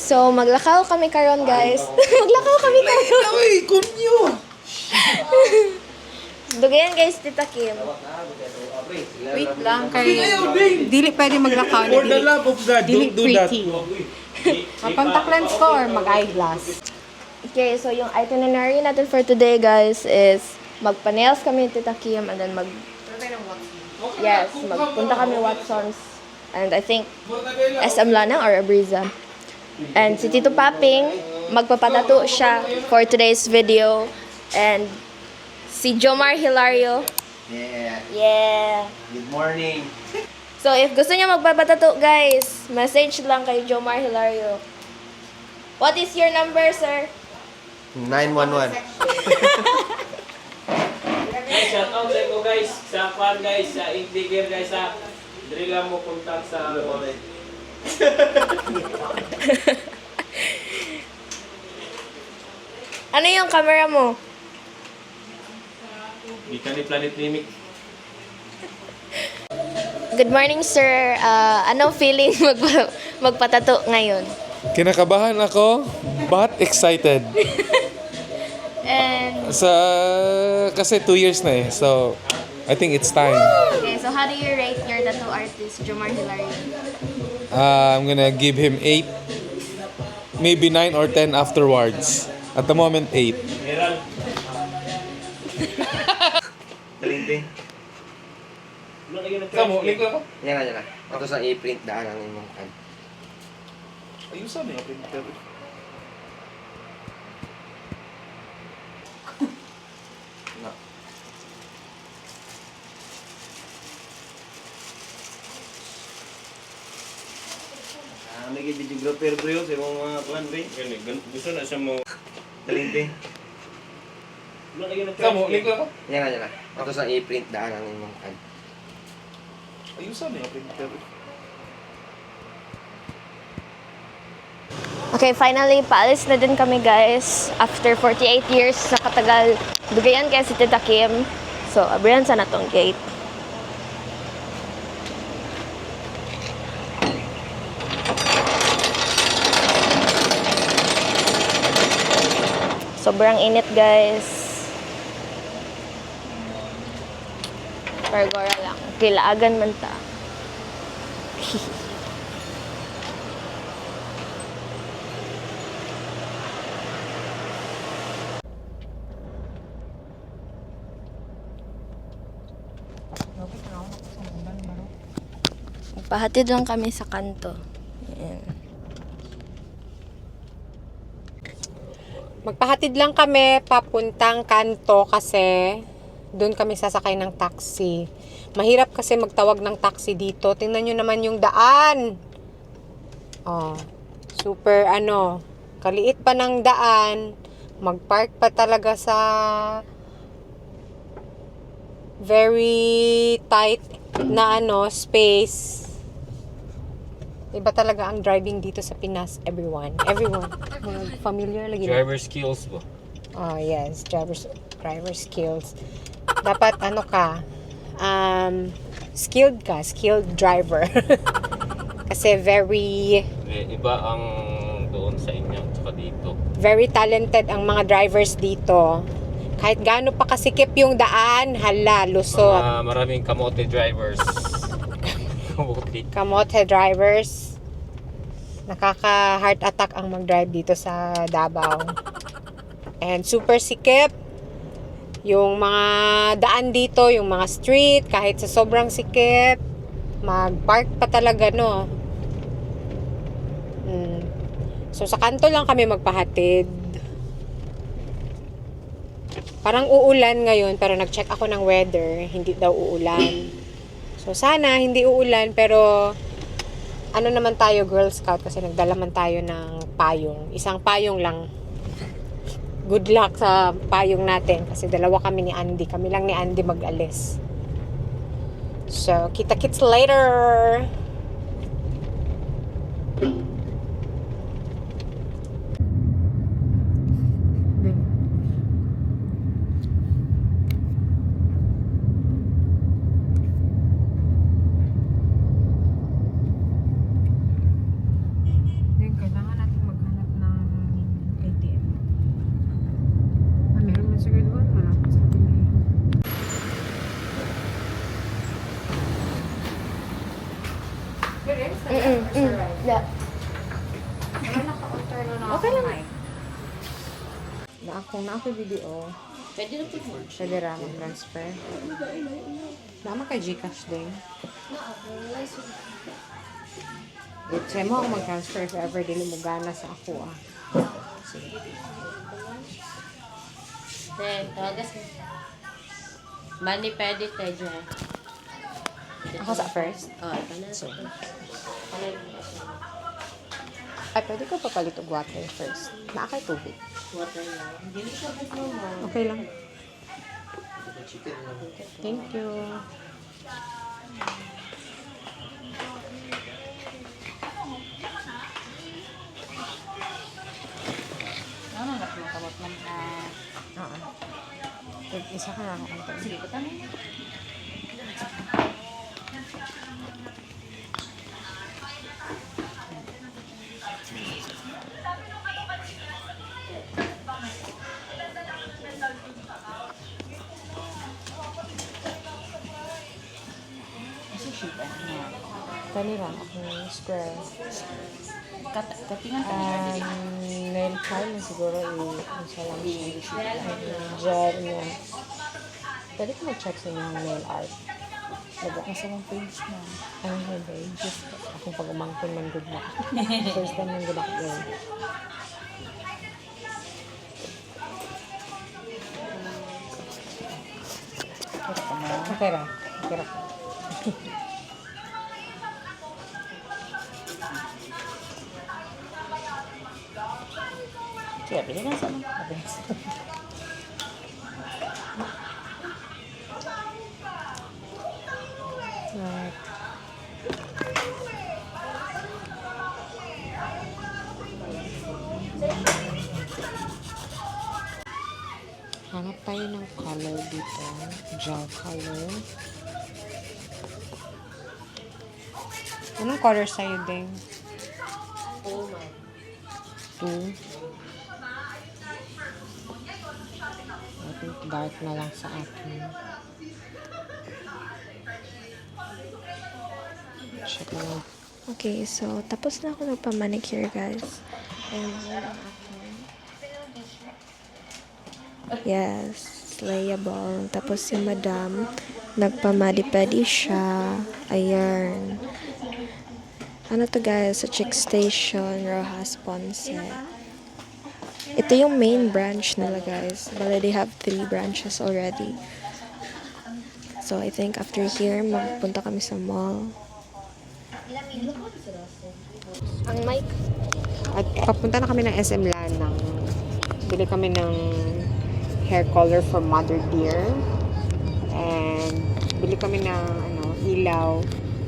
So, maglakaw kami karon guys. Maglakaw kami karon. Uy, kunyo! Dugayan guys, Tita Kim. Wait lang kay dili pwede maglakaw na For the dili. love of God, Dili don't do that. pretty. Mag-contact lens ko or mag-eyeglass? Okay, so yung itinerary natin for today guys is magpa-nails kami ni Tita Kim and then magpunta kami Watson's and I think SM Lanang or Abriza. And si Tito Paping, magpapatato siya for today's video. And si Jomar Hilario. Yeah. Yeah. Good morning. So, if gusto niyo magpapatato, guys, message lang kay Jomar Hilario. What is your number, sir? 911. Guys, shout out sa ko guys, sa fan guys, sa Integer guys, sa dili lang mo contact sa Ano yung camera mo? Ika ni Planet Mimic. Good morning, sir. Anong feeling magpatato ngayon? Kinakabahan ako, but excited. And, Kasi 2 years na eh, so I think it's time. okay, so how do you rate your tattoo artist, Jomar Hilario? I'm gonna give him 8, maybe 9 or 10 afterwards. At the moment, 8. Meral. Talinting. Kamu, link lang ko? Yan na, yan na. Ito sa i-print daan ang imong kan. Ayusan eh, printer. No. May videographer bro sa imong mga kuan ba? Gusto na siya mo. Talinting. Kamu, link lang ko? Yan na, yan na. Ito sa i-print daan ang imong kan. Ayusan eh, printer. Okay, finally, paalis na din kami, guys. After 48 years na katagal, dugayan kaya si Tita Kim. So, abrihan sa na tong gate. Sobrang init, guys. Pergora lang. Kilaagan man ta. Pahatid lang kami sa kanto. Ayan. Magpahatid lang kami papuntang kanto kasi doon kami sasakay ng taxi. Mahirap kasi magtawag ng taxi dito. Tingnan nyo naman yung daan. Oh, super kaliit pa ng daan. Magpark pa talaga sa very tight na space. Iba talaga ang driving dito sa Pinas, everyone. Mga familiar lagi. Driver skills ba? Oh, yes, driver skills. Dapat skilled driver. Kasi Iba ang doon sa inyo at dito. very talented ang mga drivers dito. Kahit gaano pa kasikip yung daan, lusot. Maraming kamote drivers. Kamote drivers. Nakaka-heart attack ang mag-drive dito sa Davao. And super sikip. Yung mga daan dito, yung mga street, kahit sa sobrang sikip, mag-park pa talaga, no? So, sa kanto lang kami magpahatid. Parang uulan ngayon, pero nag-check ako ng weather, hindi daw uulan. So, sana hindi uulan, pero naman tayo, Girl Scout, kasi nagdala man tayo ng payong. Isang payong lang. Good luck sa payong natin, kasi dalawa kami ni Andy. Kami lang ni Andy mag-alis. So, kita-kits later! Kailangan natin Okay lang. Kung na ako video, Pwede na po. pwede ra mag-transfer. Naman kay Gcash din. Try mo ako mag-transfer if ever dili mo gana sa ako ah. Then, tawagas mo. Money pwede tayo dyan. Ako sa first. Oh, ito na. Ay, pwede ko papalit og water first. Naakay tubig. Water lang. Hindi ko sabit mo mo. Okay lang. Thank you. Ano nga mo kamot man ha? Oo. Isa ka na ako kung Sige, patang. Kani lang akong square. Katingan Nail file na siguro isa lang siya. Gel niya. Pwede ko mag-check sa inyong nail art. Nasa mong page na. Ano yun ba? Just akong pag-umangkon man good na. First time man good ako yun. Okay ra. Okay ra. Kaya, pili na sa mga. Right. Hanap tayo ng color dito. Gel color. Anong color sa'yo, Ding? Oh my. 2. I think dark na lang sa akin. Check na lang. Okay, so tapos na ako nagpa-manicure, guys. And yes, slayable. Tapos si madam, nagpa-madi-pedi siya. Ayan. Ano to guys? Sa Chick Station, Rojas Ponce. Ito yung main branch nila guys. Bale, they have 3 branches already. So, I think after here, magpunta kami sa mall. Ang mic. At papunta na kami ng SM Lanang. Bili kami ng hair color for Mother Dear. And bili kami ng ilaw.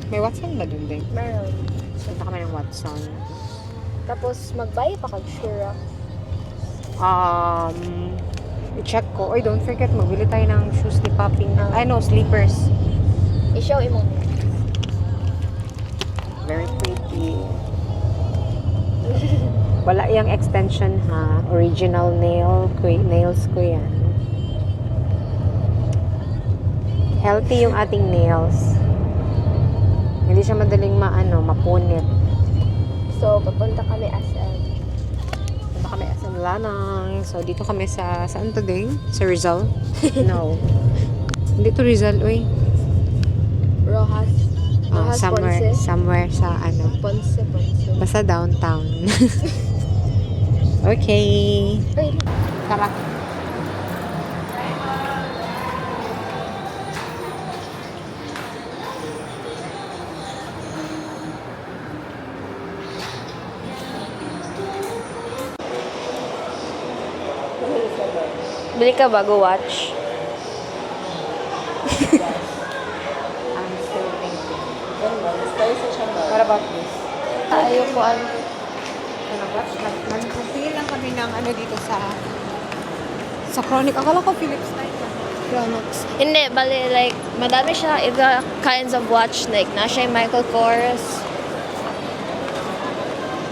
May Watson ba dun din? Meron. Punta kami ng Watson. Tapos, magbayad pa kag Shira. I-check ko. Oy, don't forget, magbili tayo ng shoes ni Popping. Ay, no, slippers. I-show imong. Very pretty. Wala yung extension ha. Original nails ko yan. Healthy yung ating nails. Hindi siya madaling mapunit. So, papunta kami SM. Punta kami sa Lanang. So, dito kami saan to ding? Sa Rizal? No. Hindi to Rizal, uy. Rojas. Rojas Ponce. Somewhere sa Ponce. basta downtown. Okay. Ay, Tara. bili ka bago watch. I'm still thinking. What about this? Ayoko Nagpili lang kami ng dito sa Chronic. Akala ko Philips Light. Chronox. Hindi, bali, like, madami siya, iba kinds of watch, like, na siya yung Michael Kors.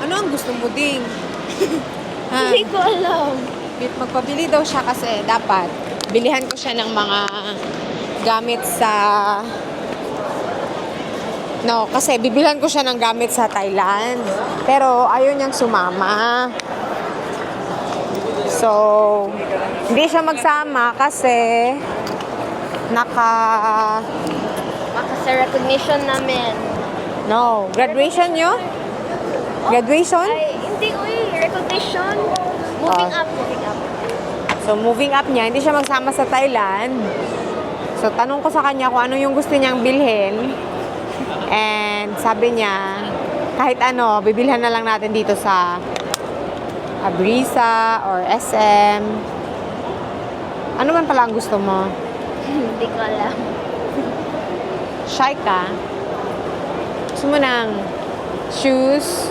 Ano ang gusto mo ding? Ha? Hindi ko alam. Magpabili daw siya kasi dapat bilihan ko siya ng mga gamit sa No, kasi bibilhan ko siya ng gamit sa Thailand. Pero ayaw niyang sumama. So, hindi siya magsama kasi Sa recognition namin. No, graduation nyo? Graduation? Ay, hindi, uy. Recognition. Moving up. So, moving up niya, hindi siya magsama sa Thailand. So, tanong ko sa kanya kung ano yung gusto niyang bilhin. And sabi niya, kahit ano, bibilhan na lang natin dito sa Abrisa or SM. Ano man pala ang gusto mo? Hindi ko alam. Shy ka? Gusto mo ng shoes?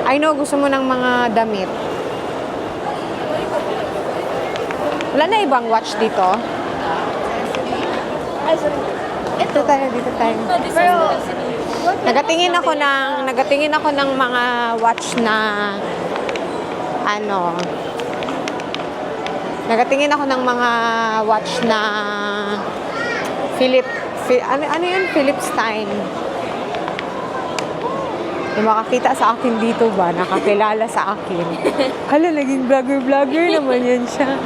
I know, gusto mo ng mga damit. Wala na ibang watch dito? Ay, sorry. Dito tayo, dito tayo. Pero, Nagatingin ako ng mga watch na ano. Nagatingin ako ng mga watch na ano yun? Philip Stein. Yung makakita sa akin dito ba? Nakakilala sa akin. Hala, naging vlogger naman yan siya.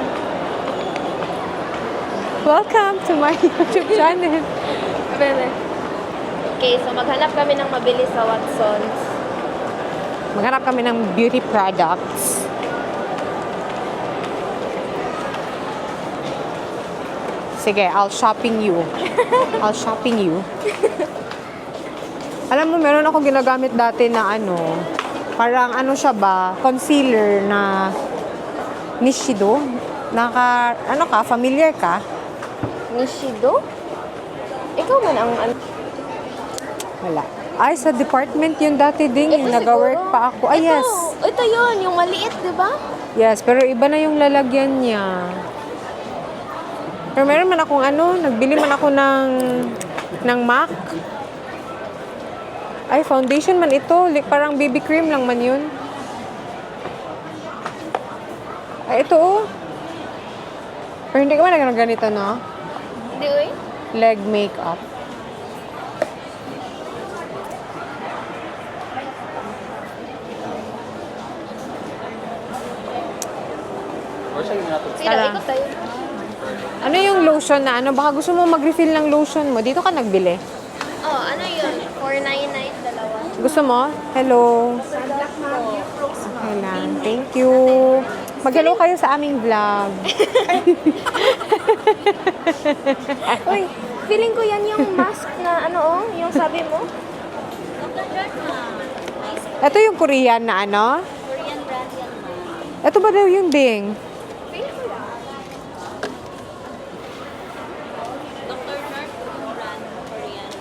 Welcome to my YouTube channel. okay, so maghanap kami ng mabili sa Watsons. Maghanap kami ng beauty products. Sige, I'll shopping you. Alam mo, meron ako ginagamit dati na ano, parang ano siya ba, concealer na Nishido. Ano ka, familiar ka? Nishido? Ikaw man ang Wala. Ay, sa department yun dati din. Ito Nag-work siguro. pa ako. Ay, yes. Ito yun, yung maliit, di ba? Yes, pero iba na yung lalagyan niya. Pero meron man akong ano, nagbili man ako ng MAC. Ay, foundation man ito. Parang BB cream lang man yun. Ay, ito oh. Pero hindi ka man ganito, no? Hindi, uy. Leg makeup. Sige, Tara. ikot tayo. Ano yung lotion na ano? Baka gusto mo mag-refill ng lotion mo. Dito ka nagbili. Oh, ano yun? 499, dalawa. Gusto mo? Hello. Okay lang. Thank you. Mag-hello kayo sa aming vlog. Uy, feeling ko yan yung mask na ano, oh, yung sabi mo. Ito yung Korean na ano? Korean brand yan, ma. Ito ba daw yung Bing? Feeling ko lang. Dr. Mark, yung brand, Korean.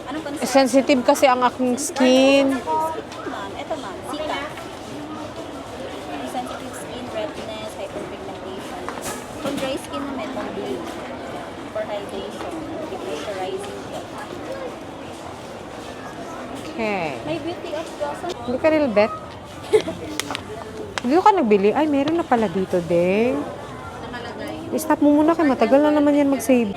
Anong concept? Sensitive kasi ang aking skin. Ma'am, ito ma'am, Sika. Sensitive skin, redness, hyperpigmentation. Kung dry skin naman, pang blue. For hydration, depressurizing ka. Okay. May beauty of Johnson. Hindi ka real bet. Dito ka nagbili? Ay, meron na pala dito, Ding. I-stop mo muna kay matagal na naman yan mag-save.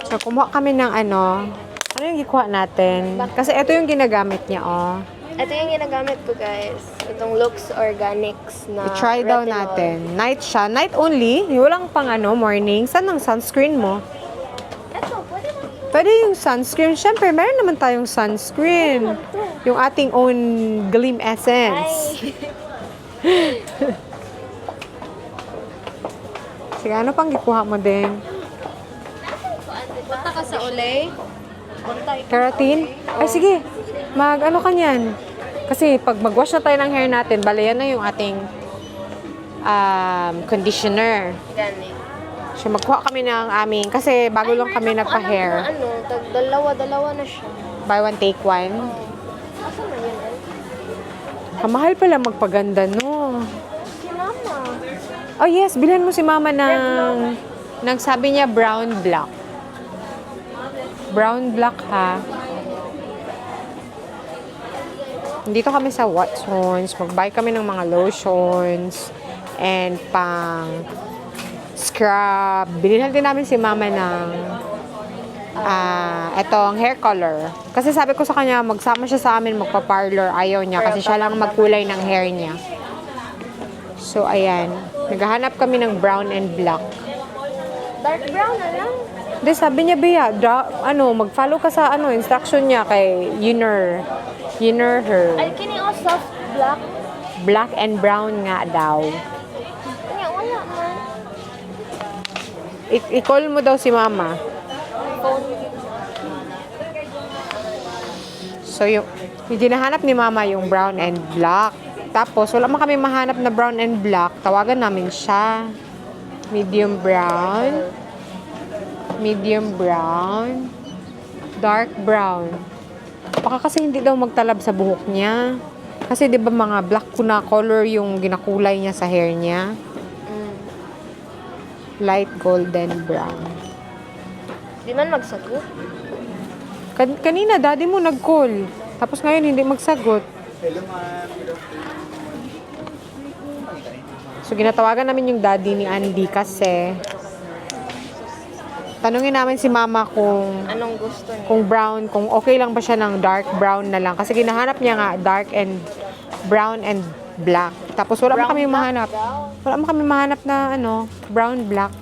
So, kumuha kami ng ano. Ano yung gikuha natin? Kasi ito yung ginagamit niya, oh. Ito yung ginagamit ko, guys. Itong Lux Organics na I-try daw retinol. natin. Night siya. Night only. Walang pang ano, morning. Saan ang sunscreen mo? Ito, pwede mo. Pwede yung sunscreen. Siyempre, meron naman tayong sunscreen. Yung ating own Gleam Essence. Ay. Sige, ano pang gikuha mo din? Punta ka sa Olay. Keratin? Ay, sige. Mag-ano ka niyan? Kasi pag mag-wash na tayo ng hair natin, bale yan na yung ating conditioner. Gani. So, magkuha kami ng aming, kasi bago lang kami nagpa-hair. Ano, dalawa na siya. Buy one, take one. Asan na yun, eh? Kamahal pala magpaganda, no? Si Mama. Oh yes, bilhan mo si mama ng sabi niya brown black. Brown black ha. Dito kami sa Watsons. Mag-buy kami ng mga lotions and pang scrub. Bilhin din namin si mama ng etong hair color. Kasi sabi ko sa kanya, magsama siya sa amin, magpa-parlor. Ayaw niya kasi siya lang magkulay ng hair niya. So, ayan. Naghahanap kami ng brown and black. Dark brown na lang. Hindi, sabi niya, Bea, mag-follow ka sa instruction niya kay Yinner her. Ay, kini o soft black. Black and brown nga daw. Kanya, wala man. I-call mo daw si mama. So, yung hinahanap ni mama yung brown and black. Tapos, wala man kami mahanap na brown and black. Tawagan namin siya. Medium brown. Medium brown. Dark brown. Baka kasi hindi daw magtalab sa buhok niya. Kasi 'di ba mga black na color yung ginakulay niya sa hair niya. Light golden brown. Di man magsagot. Kanina daddy mo nag-call. Tapos ngayon hindi magsagot. So ginatawagan namin yung daddy ni Andy kasi tanungin namin si mama kung Anong gusto niya? kung brown, kung okay lang ba siya ng dark brown na lang. Kasi ginahanap niya nga dark and brown and black. Tapos wala mo kami mahanap. Wala mo kami mahanap na brown, black.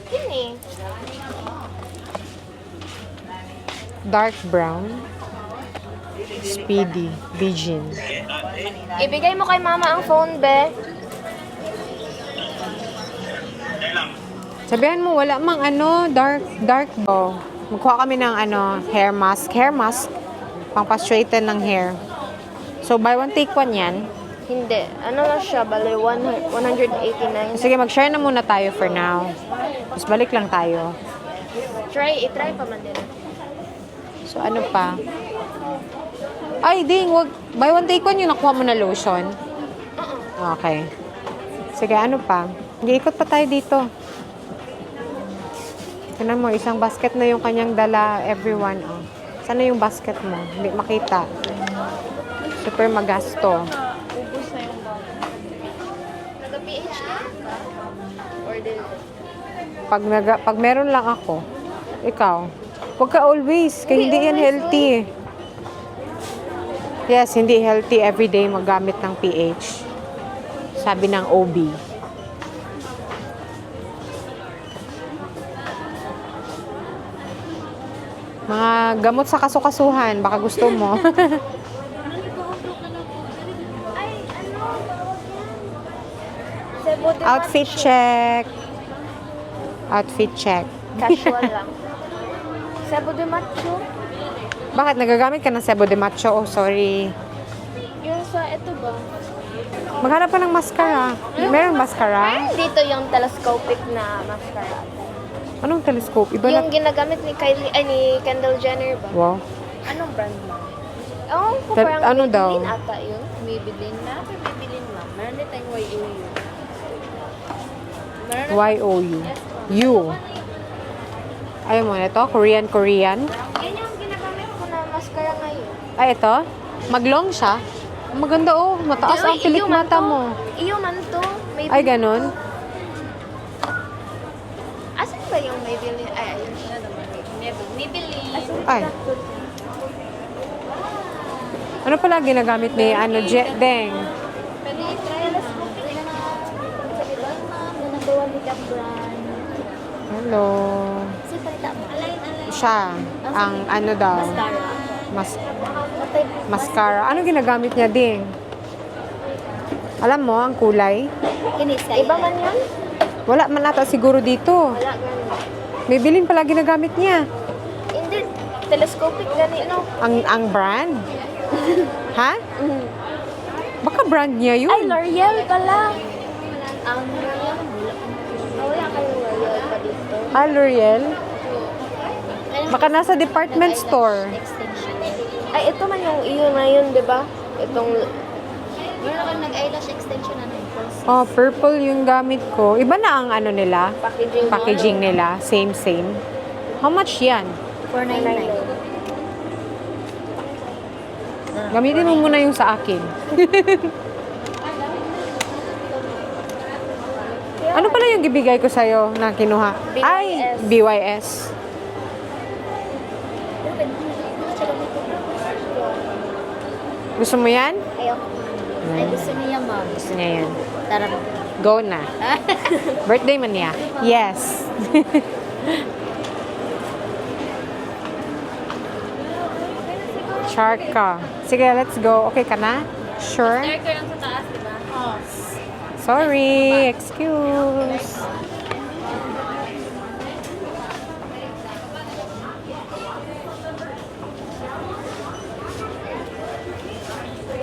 Kini. Dark brown. Speedy. Virgin. Ibigay mo kay mama ang phone, be. Sabihan mo, wala mang dark. Oh, magkuha kami ng hair mask. Hair mask. Pang pa-straighten ng hair. So, buy one, take one yan. Hindi. Ano lang siya? Bale, 189. Sige, mag-share na muna tayo for now. Tapos balik lang tayo. I-try pa man din. So, ano pa? Ay, ding, wag. Buy one, take one yung nakuha mo na lotion. Okay. Sige, ano pa? Ikot pa tayo dito. Tignan mo, isang basket na yung kanyang dala, everyone. Oh. Sana yung basket mo? Hindi makita. Super magasto. Ubus na yung bag. Nag-PH ka? Or did Pag meron lang ako, ikaw, huwag ka always. Kaya hindi yan healthy. Yes, hindi healthy everyday maggamit ng PH. Sabi ng OB. Mga gamot sa kasukasuhan, baka gusto mo. Cebu de Outfit Macho. check. Outfit check. Casual lang. Cebu de Macho. Bakit? Nagagamit ka ng Cebu de Macho? Oh, sorry. Yung sa ito ba? Maghanap ka ng mascara. Meron mascara? Dito yung telescopic na mascara. Anong telescope? Iba Yung na... ginagamit ni ni Kendall Jenner ba? Wow. Anong brand mo? Oh, That- parang ano daw? Maybelline ata yun. Maybelline na. Pero Maybelline ma'am. Meron din tayong YOU. Meron na Y-O-U. U. Ayaw mo na ito? Korean. Yan yung ginagamit ko na mascara ngayon. Ay, ito? Maglong siya? Maganda oh. Mataas ang pilik mata mo. Iyo man to. Maybelline. Ay, ganun? Asan ba yung Maybelline? Ay, ayun siya naman. Maybelline. Ay. Ano pala ginagamit ni Deng? Pwede i-try. Telescopic na. Ma'am, number 1 makeup brand. Hello. Kasi palita mo. Align. Siya. Ang daw? Mascara. Ano ginagamit niya, Ding? Alam mo, ang kulay? Kinisay. Iba man yun? Wala man ata siguro dito. Wala ganun. Maybelline pala ginagamit niya. Hindi. Telescopic gani, no? Ang brand? Ha? Baka brand niya yun. Ay, L'Oreal pala. Ang L'Oreal. Wala kayong L'Oreal pa dito. L'Oreal? Baka nasa department store. Extension. Ay, ito man yung iyo na yun, di ba? Itong... Meron akong nag-eyelash extension na ng Oh, purple yung gamit ko. Iba na ang nila. packaging. Packaging nila. Same. How much yan? 499. Gamitin mo muna yung sa akin. Ano pala yung ibigay ko sa'yo na kinuha? BYS. Ay, BYS. Gusto mo yan? Ayoko. Ay, gusto niya, ma'am. Gusto niya yan. Tara. Go na. Birthday man niya. Yes. Shark ka. Sige, let's go. Okay ka na? Sure? Ko yung sa taas, di ba? Oo. Sorry. Excuse.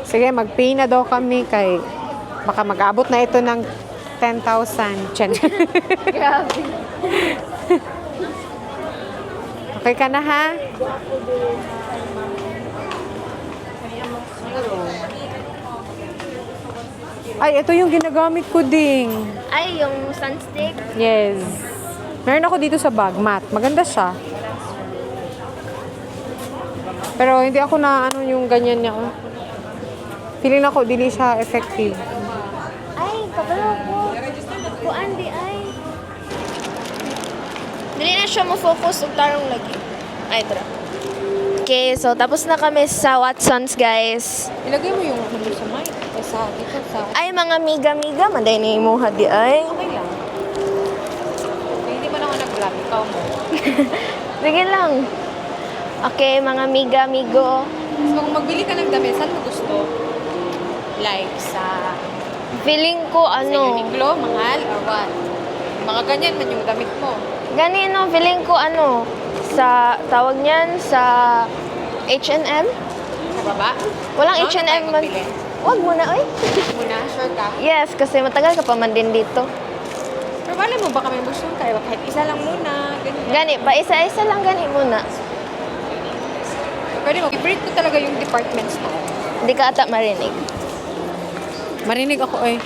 Sige, mag-pay na daw kami kay baka mag-abot na ito ng 10,000. Chen. Grabe. Okay ka na ha? Ay, ito yung ginagamit ko ding. Ay, yung sunstick. Yes. Meron ako dito sa bag, matte. Maganda siya. Pero hindi ako na ano yung ganyan niya. Oh. Feeling ako, dili siya effective. Ay, kabalo ko. Kuan di ay. Dili na siya mo-focus ug tarong lagi. Ay, tara. Okay, so tapos na kami sa Watsons, guys. Ilagay mo yung ano sa mic. Sa dito sa... Ay, mga miga-miga, manday ni mo hadi ay. Okay lang. Hindi man ako nag-vlog. Ikaw mo. Sige lang. Okay, mga miga-migo. So, kung magbili ka ng damit, saan mo gusto? Like sa... Feeling ko Sa ano, Uniqlo, mahal, or what? Mga ganyan man yung damit mo. ganino, feeling ko ano, sa, tawag niyan, sa H&M? Sa baba? Walang Saan H&M tayo man. magbili? Wag muna, oy. Muna, sure ka? Yes, kasi matagal ka pa man din dito. Pero wala mo ba kami gusto tayo? Kahit isa lang muna. Ganyan. Gani, pa isa-isa lang gani muna. Pwede mo. Favorite ko talaga yung department store. Hindi ka ata marinig. Marinig ako eh.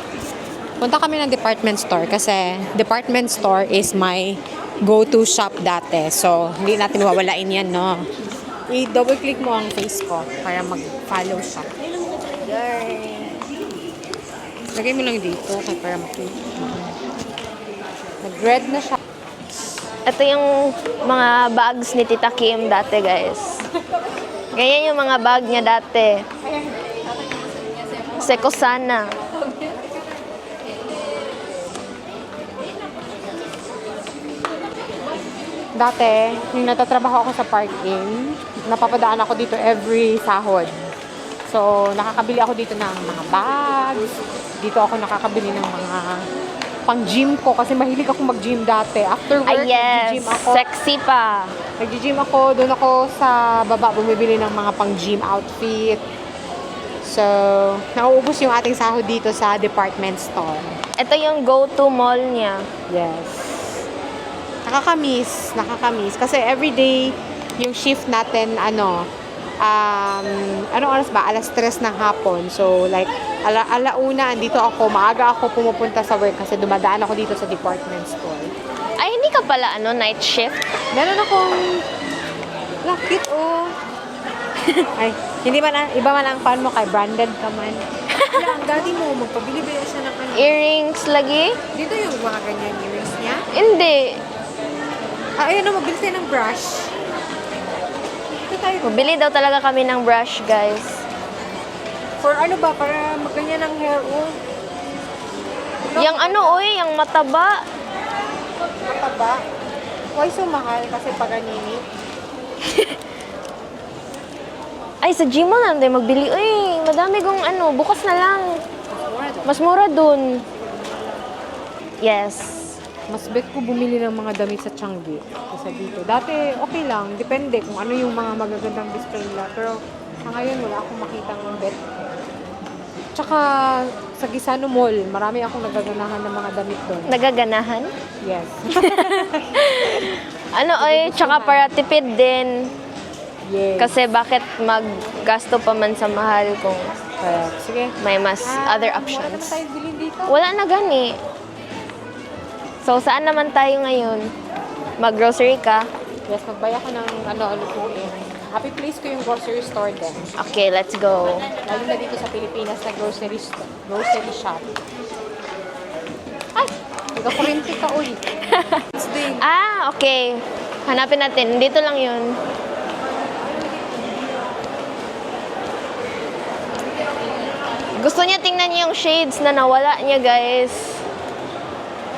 Punta kami ng department store kasi department store is my go-to shop dati. So, hindi natin wawalain yan, no? I-double click mo ang face ko para mag-follow siya. Lagay mo lang dito kaya para nag-red na siya. Ito yung mga bags ni Tita Kim dati, guys. Ganyan yung mga bag niya dati. Sekosana. Dati, nung natatrabaho ako sa parking, napapadaan ako dito every sahod. So, nakakabili ako dito ng mga bags. Dito ako nakakabili ng mga pang-gym ko kasi mahilig ako mag-gym dati. After work, Ay, yes. nag-gym ako. Sexy pa. Nag-gym ako. Doon ako sa baba bumibili ng mga pang-gym outfit. So, nauubos yung ating sahod dito sa department store. Ito yung go-to mall niya. Yes. Nakakamiss. Kasi everyday, yung shift natin, anong oras ba? Alas 3 ng hapon. So, like, alauna, andito ako. Maaga ako pumupunta sa work kasi dumadaan ako dito sa department store. Ay, hindi ka pala, night shift? Meron akong lakit, oh. Ay, hindi man, iba man ang pan mo kay branded ka man. Wala, ang daddy mo, magpabili-bili siya ng ano. Earrings lagi? Dito yung mga ganyan earrings niya. Hindi. Ayun, mabili tayo ng brush. Ito tayo. Bili daw talaga kami ng brush, guys. For ano ba? Para magganyan ang hair, oh. Yung yung mataba. Mataba. Why so mahal? Kasi paganini. Ay, sa gym mo na tayo magbili. Uy, madami kong bukas na lang. Mas mura dun. Yes. Mas bet ko bumili ng mga damit sa Changi kaysa dito. Dati, okay lang. Depende kung ano yung mga magagandang display nila. Pero sa ngayon, wala akong makitang bet. Tsaka, sa Gisano Mall, marami akong nagaganahan ng mga damit doon. Nagaganahan? Yes. Tsaka para tipid din. Yes. Kasi bakit maggasto pa man sa mahal kung Kaya, sige. may mas other Wala na options. tayo bilhin dito. Wala na gani. So, saan naman tayo ngayon? Mag-grocery ka? Yes, magbaya ko ng lutuin. Happy place ko yung grocery store din. Okay, let's go. Lalo na dito sa Pilipinas na grocery shop. Ay! Nagkakurinti ka, uy. Ah, okay. Hanapin natin. Dito lang yun. Gusto niya tingnan niya yung shades na nawala niya, guys.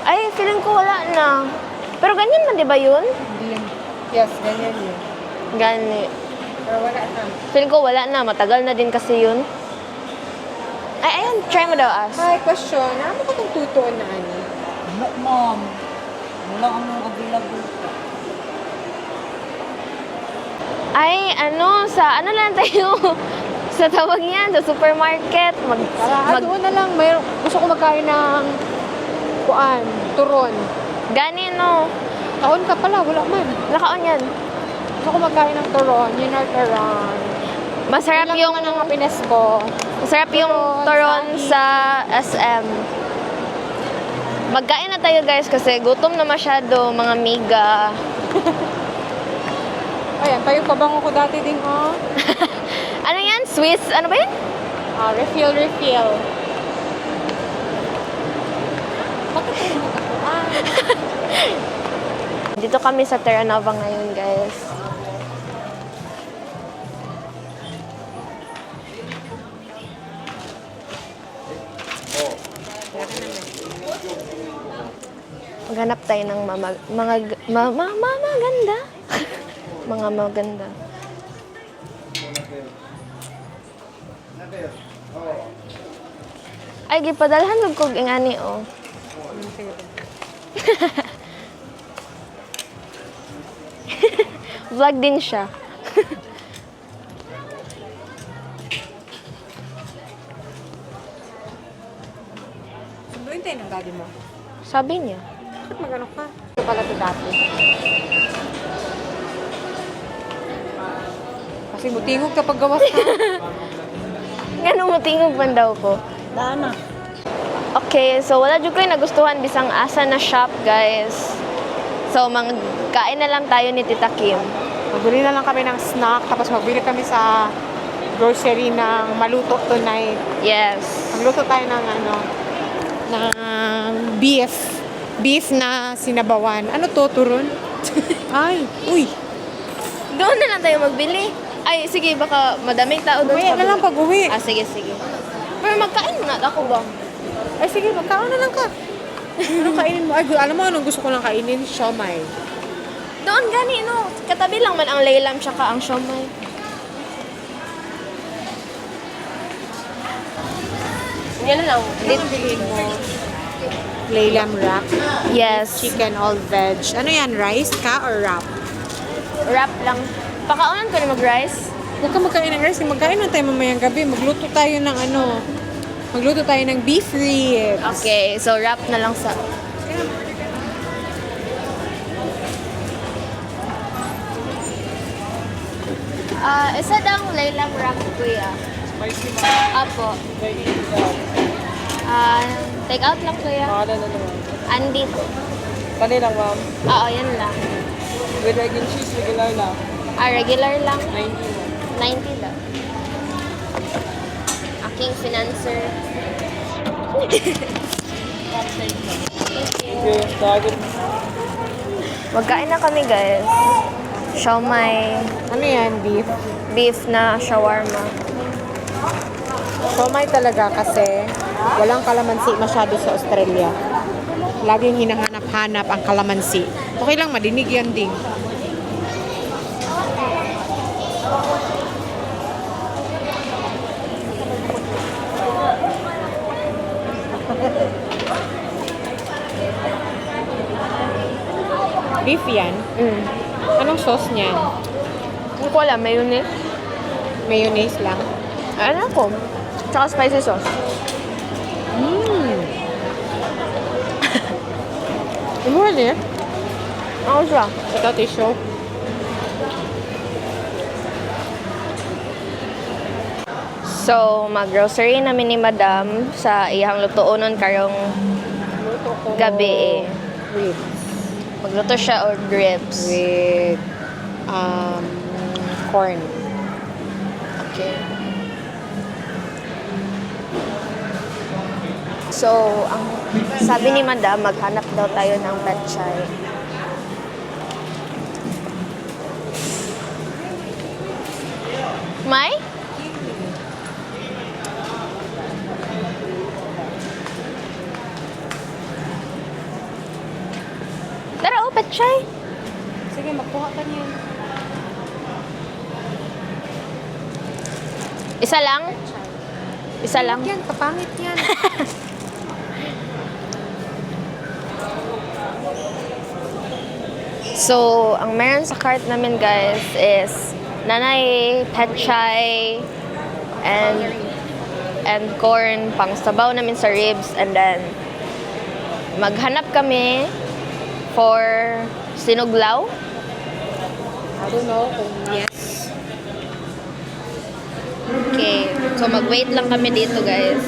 Ay, feeling ko wala na. Pero ganyan man, di ba yun? Yes, ganyan yun. Gani. Pero wala na. Feeling ko wala na. Matagal na din kasi yun. Ay, ayun. Try mo daw, As. Hi, question. Ano ko itong tutuon na ano? Ma'am, wala kang available. Ay, ano, sa ano lang tayo? Sa tawag yan, sa supermarket. Doon na lang. Gusto ko magkain ng turon. Gani, no? Taon ka pala, wala man. Nakaon yan. Gusto ko magkain ng turon. Yun ang turon. Masarap Ilang yung, naman ang happiness ko. masarap yung turon sa SM. Magkain na tayo, guys, kasi gutom na masyado, mga miga. Ayan, tayo pabango ko dati din, oh. Ano yan? Swiss? Ano ba yan? Refill. Bakit tayo magkakuan? Dito kami sa Terra Nova ngayon, guys. Maghanap tayo ng maganda. Mga maganda. Ay, gipadalhan ko ingani, oh. Vlog din siya. Sabihin tayo ng daddy mo. Sabi niya. Bakit magano ka? Ito pala ito dati. Kasi mutingog kapag gawas ka. Ganun mo tingog man daw ko. Dana. Okay, so wala dyan kayo nagustuhan bisang asa na shop, guys. So, kain na lang tayo ni Tita Kim. Magbili na lang kami ng snack, tapos magbili kami sa grocery ng maluto tonight. Yes. Magluto tayo ng ng beef. Beef na sinabawan. Ano to, turon? Ay, uy. Doon na lang tayo magbili. Ay, sige, baka madaming tao doon Uwi na lang pag-uwi. Ah, sige, sige. Pero magkain na ako ba? Ay, sige, magkaon na lang ka. Ano kainin mo? Ay, alam mo, anong gusto ko lang kainin? Siomay. Doon gani, no? Katabi lang man ang laylam tsaka ang siomay. Yan na lang. Ano bilhin mo? Laylam wrap. Yes. Chicken all veg. Ano yan? Rice ka or wrap? Wrap lang. Pakaunan ko na mag-rice. Huwag ka magkain ng rice. Magkain na tayo mamayang gabi. Magluto tayo ng Magluto tayo ng beef ribs. Okay, so wrap na lang sa... Isa daw laylam wrap, kuya. Spicy ma'am. Apo. Kaya Take out lang, kuya. na naman. Andito. Kani lang ma'am. Oo, yan lang. With egg and cheese, regular lang. Regular lang. 90 ma'am. 90 lang. Aking financer. Okay, tawagin. Magkain na kami, guys. Siomay, Ano yan? Beef? beef na shawarma. Siomay talaga kasi walang kalamansi masyado sa Australia. Laging hinahanap-hanap ang kalamansi. Okay lang, madinig yan ding. Beef yan? Mm. Anong sauce niyan? Hindi ko alam, mayonnaise. Mayonnaise lang? Ano ko? Tsaka spicy sauce. Mura niya? Ako siya. Ito, tissue. So, mag-grocery namin ni Madam sa iyang lutoonon karong Luto ko gabi eh. with Magluto siya or ribs. corn. Okay. So, ang sabi ni Madam, maghanap daw tayo ng petchay. May? Tara, oh, petchay. Sige, magkuha ka niyan. Isa lang? Isa lang? Yan, kapangit yan. So, ang meron sa cart namin guys is nanay, petchay, and corn pang sabaw namin sa ribs, and then maghanap kami for sinuglaw. I don't know kung yes. Okay, so mag-wait lang kami dito guys.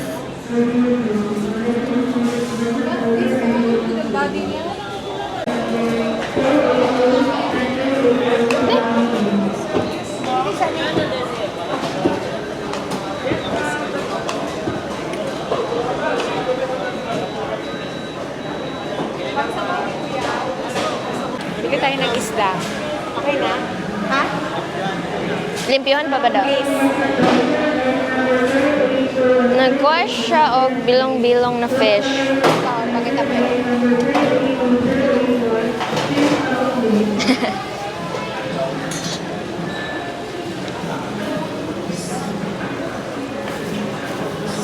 Bili tayo ng isda. Okay na? Ha? Limpyuhan pa ba daw? Nagkuha siya og bilong-bilong na fish. Oo, pakita mo.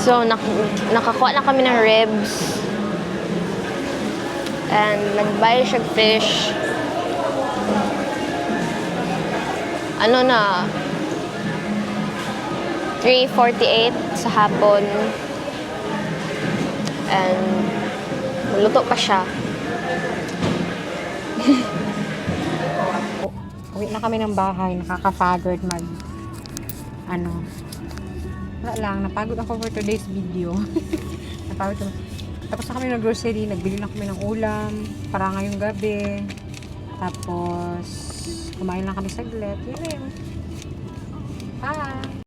So, nakakuha na kami ng ribs. And nag-buy siya fish. Ano na? 3:48 sa hapon. And luto pa siya. Uwi na kami ng bahay. Nakaka-pagod wala lang. Napagod ako for today's video. Napagod ako. Tapos na kami ng grocery. Nagbili na kami ng ulam para ngayong gabi. Tapos kumain lang kami saglit. Yun na yun. Bye!